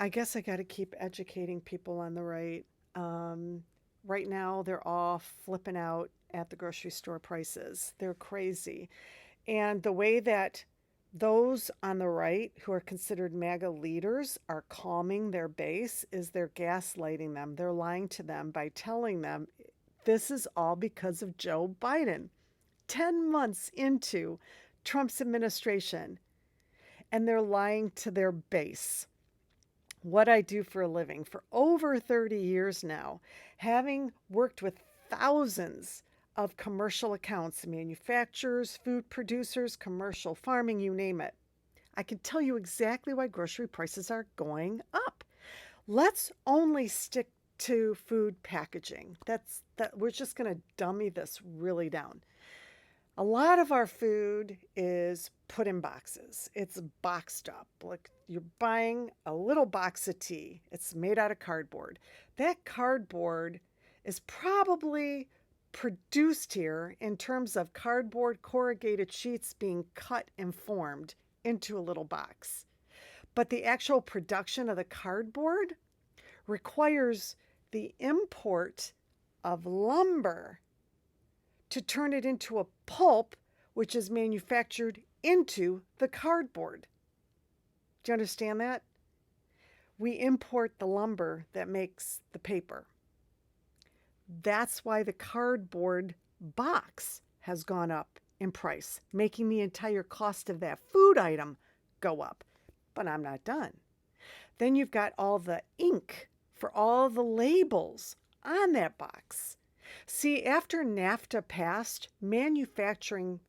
I guess I got to keep educating people on the right. Right now, they're all flipping out at the grocery store prices. They're crazy. And the way that those on the right who are considered MAGA leaders are calming their base is they're gaslighting them. They're lying to them by telling them this is all because of Joe Biden. 10 months into Trump's administration, and they're lying to their base. What I do for a living for over 30 years now, having worked with thousands of commercial accounts, manufacturers, food producers, commercial farming, you name it. I can tell you exactly why grocery prices are going up. Let's only stick to food packaging. That we're just going to dummy this really down. A lot of our food is put in boxes. It's boxed up. Like you're buying a little box of tea. It's made out of cardboard. That cardboard is probably produced here in terms of cardboard corrugated sheets being cut and formed into a little box. But the actual production of the cardboard requires the import of lumber to turn it into a pulp, which is manufactured into the cardboard. Do you understand that? We import the lumber that makes the paper. That's why the cardboard box has gone up in price, making the entire cost of that food item go up. But I'm not done. Then you've got all the ink for all the labels on that box. See, after NAFTA passed, manufacturing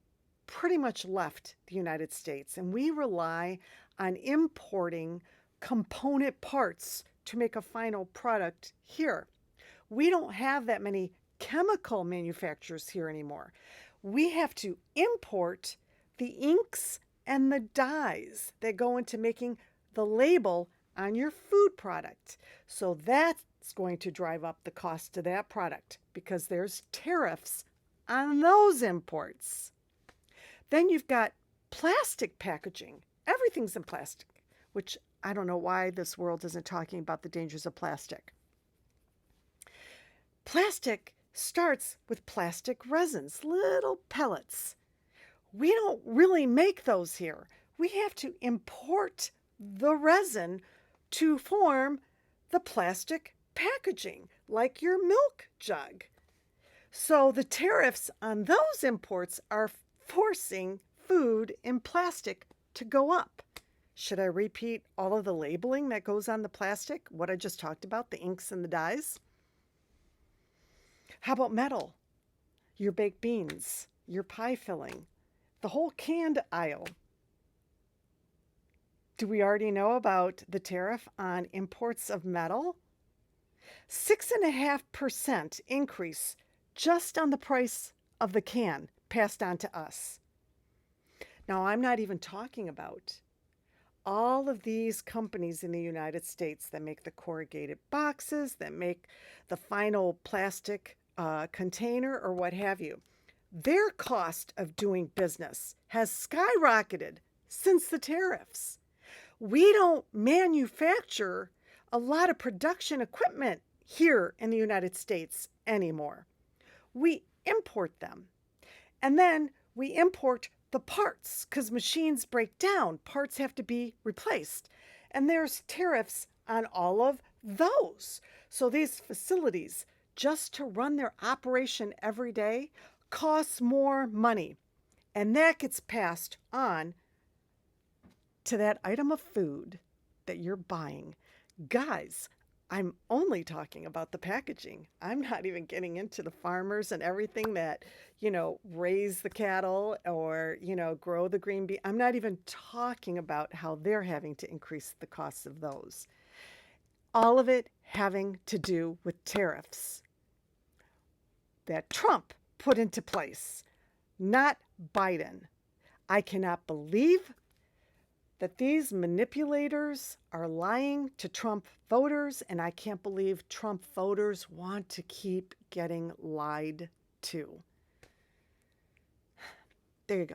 pretty much left the United States, and we rely on importing component parts to make a final product here. We don't have that many chemical manufacturers here anymore. We have to import the inks and the dyes that go into making the label on your food product. So that's going to drive up the cost of that product because there's tariffs on those imports. Then you've got plastic packaging. Everything's in plastic, which I don't know why this world isn't talking about the dangers of plastic. Plastic starts with plastic resins, little pellets. We don't really make those here. We have to import the resin to form the plastic packaging, like your milk jug. So the tariffs on those imports are forcing food in plastic to go up. Should I repeat all of the labeling that goes on the plastic? What I just talked about, the inks and the dyes? How about metal? Your baked beans, your pie filling, the whole canned aisle. Do we already know about the tariff on imports of metal? 6.5% increase just on the price of the can passed on to us. Now, I'm not even talking about all of these companies in the United States that make the corrugated boxes, that make the final plastic container or what have you. Their cost of doing business has skyrocketed since the tariffs. We don't manufacture a lot of production equipment here in the United States anymore. We import them. And then we import the parts because machines break down. Parts have to be replaced. And there's tariffs on all of those. So these facilities, just to run their operation every day, costs more money. And that gets passed on to that item of food that you're buying. Guys, I'm only talking about the packaging. I'm not even getting into the farmers and everything that, raise the cattle or, grow the green bean. I'm not even talking about how they're having to increase the costs of those. All of it having to do with tariffs that Trump put into place, not Biden. I cannot believe that these manipulators are lying to Trump voters, and I can't believe Trump voters want to keep getting lied to. There you go.